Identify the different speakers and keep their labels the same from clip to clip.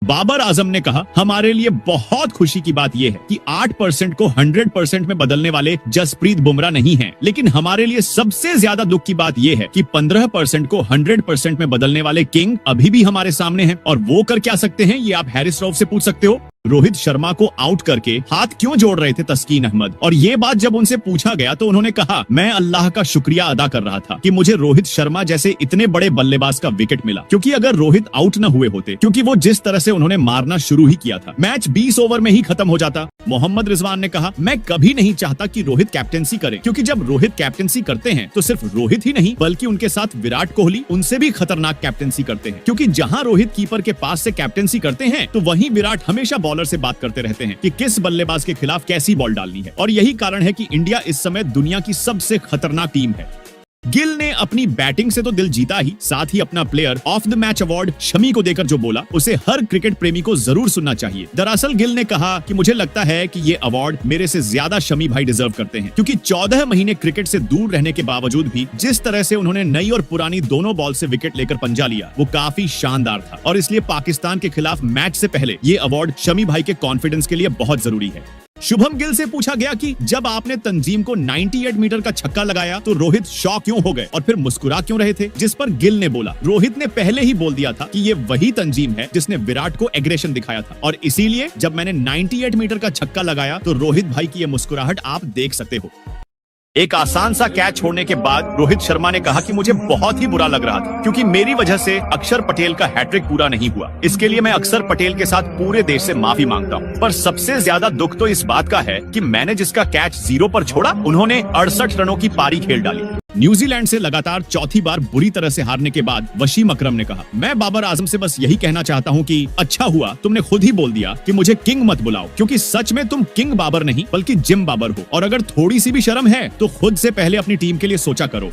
Speaker 1: बाबर आजम ने कहा, हमारे लिए बहुत खुशी की बात यह है कि 8% को 100% में बदलने वाले जसप्रीत बुमराह नहीं हैं, लेकिन हमारे लिए सबसे ज्यादा दुख की बात यह है कि 15% को 100% में बदलने वाले किंग अभी भी हमारे सामने हैं और वो कर क्या सकते हैं ये आप हैरिस रऊफ से पूछ सकते हो। रोहित शर्मा को आउट करके हाथ क्यों जोड़ रहे थे तस्कीन अहमद, और ये बात जब उनसे पूछा गया तो उन्होंने कहा, मैं अल्लाह का शुक्रिया अदा कर रहा था कि मुझे रोहित शर्मा जैसे इतने बड़े बल्लेबाज का विकेट मिला, क्योंकि अगर रोहित आउट न हुए होते, क्योंकि वो जिस तरह से उन्होंने मारना शुरू ही किया था, मैच 20 ओवर में ही खत्म हो जाता। मोहम्मद रिजवान ने कहा, मैं कभी नहीं चाहता कि रोहित कैप्टेंसी करे, क्योंकि जब रोहित कैप्टेंसी करते हैं तो सिर्फ रोहित ही नहीं बल्कि उनके साथ विराट कोहली उनसे भी खतरनाक कैप्टेंसी करते हैं, क्योंकि जहां रोहित कीपर के पास से कैप्टेंसी करते हैं तो वहीं विराट हमेशा बॉलर से बात करते रहते हैं कि किस बल्लेबाज के खिलाफ कैसी बॉल डालनी है, और यही कारण है कि इंडिया इस समय दुनिया की सबसे खतरनाक टीम है। गिल ने अपनी बैटिंग से तो दिल जीता ही, साथ ही अपना player of the match award Shami को देकर जो बोला उसे हर क्रिकेट प्रेमी को जरूर सुनना चाहिए। दरअसल गिल ने कहा कि मुझे लगता है कि ये अवार्ड मेरे से ज्यादा शमी भाई डिजर्व करते हैं, क्योंकि 14 महीने क्रिकेट से दूर रहने के बावजूद भी जिस तरह से उन्होंने नई और पुरानी दोनों बॉल से विकेट लेकर पंजा लिया वो काफी शानदार था, और इसलिए पाकिस्तान के खिलाफ मैच से पहले ये अवार्ड शमी भाई के कॉन्फिडेंस के लिए बहुत जरूरी है। शुभम गिल से पूछा गया कि जब आपने तंजीम को 98 मीटर का छक्का लगाया तो रोहित शॉक क्यों हो गए और फिर मुस्कुरा क्यों रहे थे, जिस पर गिल ने बोला, रोहित ने पहले ही बोल दिया था कि ये वही तंजीम है जिसने विराट को एग्रेशन दिखाया था, और इसीलिए जब मैंने 98 मीटर का छक्का लगाया तो रोहित भाई की ये मुस्कुराहट आप देख सकते हो। एक आसान सा कैच छोड़ने के बाद रोहित शर्मा ने कहा कि मुझे बहुत ही बुरा लग रहा था, क्योंकि मेरी वजह से अक्षर पटेल का हैट्रिक पूरा नहीं हुआ। इसके लिए मैं अक्षर पटेल के साथ पूरे देश से माफी मांगता हूँ, पर सबसे ज्यादा दुख तो इस बात का है कि मैंने जिसका कैच 0 पर छोड़ा उन्होंने 68 रनों की पारी खेल डाली। न्यूजीलैंड से लगातार चौथी बार बुरी तरह से हारने के बाद वसीम अकरम ने कहा, मैं बाबर आजम से बस यही कहना चाहता हूँ कि अच्छा हुआ तुमने खुद ही बोल दिया कि मुझे किंग मत बुलाओ, क्योंकि सच में तुम किंग बाबर नहीं बल्कि जिम बाबर हो, और अगर थोड़ी सी भी शर्म है तो खुद से पहले अपनी टीम के लिए सोचा करो।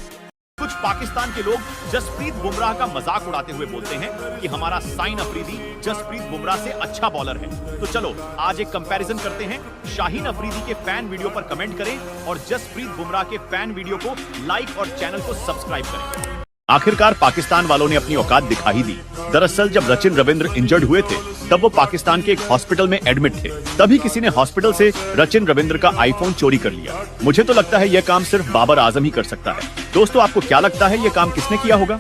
Speaker 1: कुछ पाकिस्तान के लोग जसप्रीत बुमराह का मजाक उड़ाते हुए बोलते हैं कि हमारा साइन अफरीदी जसप्रीत बुमराह से अच्छा बॉलर है। तो चलो आज एक कंपैरिजन करते हैं। शाहीन अफरीदी के फैन वीडियो पर कमेंट करें और जसप्रीत बुमराह के फैन वीडियो को लाइक और चैनल को सब्सक्राइब करें। आखिरकार पाकिस्तान वालों ने अपनी औकात दिखा ही दी। दरअसल जब रचिन रविंद्र इंजर्ड हुए थे तब वो पाकिस्तान के एक हॉस्पिटल में एडमिट थे, तभी किसी ने हॉस्पिटल से रचिन रविंद्र का आईफोन चोरी कर लिया। मुझे तो लगता है यह काम सिर्फ बाबर आजम ही कर सकता है। दोस्तों आपको क्या लगता है यह काम किसने किया होगा?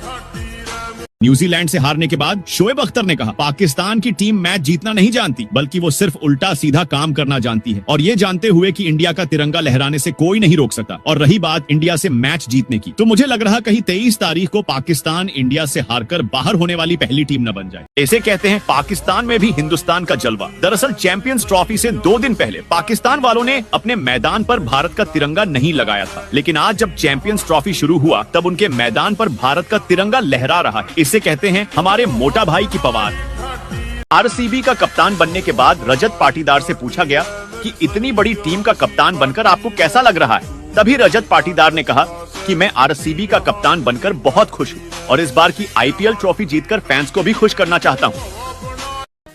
Speaker 1: न्यूजीलैंड से हारने के बाद शोएब अख्तर ने कहा, पाकिस्तान की टीम मैच जीतना नहीं जानती बल्कि वो सिर्फ उल्टा सीधा काम करना जानती है, और ये जानते हुए कि इंडिया का तिरंगा लहराने से कोई नहीं रोक सकता। और रही बात इंडिया से मैच जीतने की, तो मुझे लग रहा कहीं 23 तारीख को पाकिस्तान इंडिया से हारकर बाहर होने वाली पहली टीम न बन जाए। ऐसे कहते हैं पाकिस्तान में भी हिंदुस्तान का जलवा। दरअसल चैंपियंस ट्रॉफी से 2 दिन पहले पाकिस्तान वालों ने अपने मैदान पर भारत का तिरंगा नहीं लगाया था, लेकिन आज जब चैंपियंस ट्रॉफी शुरू हुआ तब उनके मैदान पर भारत का तिरंगा लहरा रहा है। इसे कहते हैं हमारे मोटा भाई की पवार। आरसीबी का कप्तान बनने के बाद रजत पाटीदार से पूछा गया कि इतनी बड़ी टीम का कप्तान बनकर आपको कैसा लग रहा है। तभी रजत पाटीदार ने कहा कि मैं आरसीबी का कप्तान बनकर बहुत खुश हूँ और इस बार की आईपीएल ट्रॉफी जीतकर फैंस को भी खुश करना चाहता हूँ।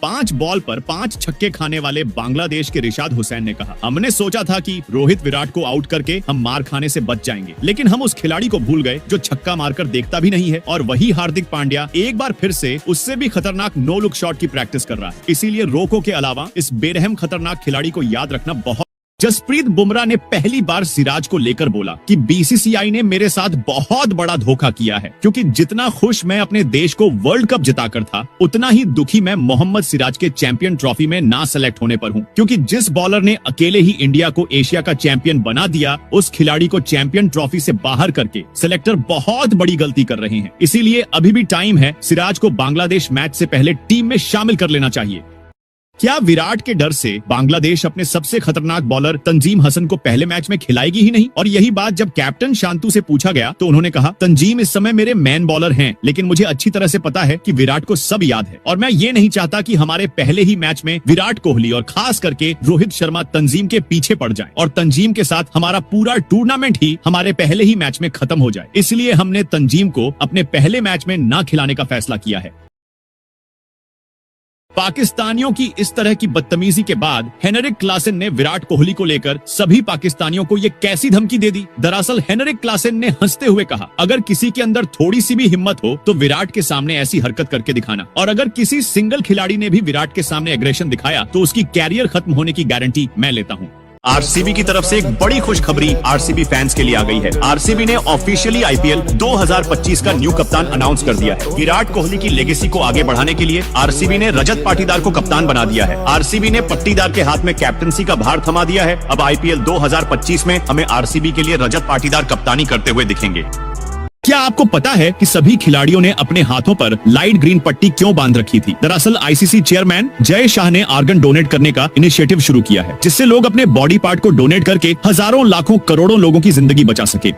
Speaker 1: 5 बॉल पर 5 छक्के खाने वाले बांग्लादेश के रिशाद हुसैन ने कहा, हमने सोचा था कि रोहित विराट को आउट करके हम मार खाने से बच जाएंगे, लेकिन हम उस खिलाड़ी को भूल गए जो छक्का मारकर देखता भी नहीं है, और वही हार्दिक पांड्या एक बार फिर से उससे भी खतरनाक नो लुक शॉट की प्रैक्टिस कर रहा है। इसीलिए रोको के अलावा इस बेरहम खतरनाक खिलाड़ी को याद रखना बहुत। जसप्रीत बुमराह ने पहली बार सिराज को लेकर बोला कि बीसीसीआई ने मेरे साथ बहुत बड़ा धोखा किया है, क्योंकि जितना खुश मैं अपने देश को वर्ल्ड कप जिताकर था उतना ही दुखी मैं मोहम्मद सिराज के चैंपियन ट्रॉफी में ना सेलेक्ट होने पर हूं, क्योंकि जिस बॉलर ने अकेले ही इंडिया को एशिया का चैंपियन बना दिया उस खिलाड़ी को चैंपियन ट्रॉफी से बाहर करके सिलेक्टर बहुत बड़ी गलती कर रहे हैं। इसीलिए अभी भी टाइम है, सिराज को बांग्लादेश मैच से पहले टीम में शामिल कर लेना चाहिए। क्या विराट के डर से बांग्लादेश अपने सबसे खतरनाक बॉलर तंजीम हसन को पहले मैच में खिलाएगी ही नहीं? और यही बात जब कैप्टन शांतु से पूछा गया तो उन्होंने कहा, तंजीम इस समय मेरे मैन बॉलर हैं, लेकिन मुझे अच्छी तरह से पता है कि विराट को सब याद है, और मैं ये नहीं चाहता कि हमारे पहले ही मैच में विराट कोहली और खास करके रोहित शर्मा तंजीम के पीछे पड़ जाए और तंजीम के साथ हमारा पूरा टूर्नामेंट ही हमारे पहले ही मैच में खत्म हो जाए। इसलिए हमने तंजीम को अपने पहले मैच में न खिलाने का फैसला किया है। पाकिस्तानियों की इस तरह की बदतमीजी के बाद हेनरिक क्लासन ने विराट कोहली को लेकर सभी पाकिस्तानियों को ये कैसी धमकी दे दी। दरअसल हेनरिक क्लासन ने हंसते हुए कहा, अगर किसी के अंदर थोड़ी सी भी हिम्मत हो तो विराट के सामने ऐसी हरकत करके दिखाना, और अगर किसी सिंगल खिलाड़ी ने भी विराट के सामने एग्रेशन दिखाया तो उसकी कैरियर खत्म होने की गारंटी मैं लेता हूँ।
Speaker 2: आरसीबी की तरफ से एक बड़ी खुशखबरी आरसीबी फैंस के लिए आ गई है। आरसीबी ने ऑफिशियली आईपीएल 2025 का न्यू कप्तान अनाउंस कर दिया है। विराट कोहली की लेगेसी को आगे बढ़ाने के लिए आरसीबी ने रजत पाटीदार को कप्तान बना दिया है। आरसीबी ने पट्टीदार के हाथ में कैप्टनसी का भार थमा दिया है। अब आईपीएल 2025 में हमें आरसीबी के लिए रजत पाटीदार कप्तानी करते हुए दिखेंगे।
Speaker 1: क्या आपको पता है कि सभी खिलाड़ियों ने अपने हाथों पर लाइट ग्रीन पट्टी क्यों बांध रखी थी? दरअसल आईसीसी चेयरमैन जय शाह ने ऑर्गन डोनेट करने का इनिशिएटिव शुरू किया है, जिससे लोग अपने बॉडी पार्ट को डोनेट करके हजारों लाखों करोड़ों लोगों की जिंदगी बचा सके।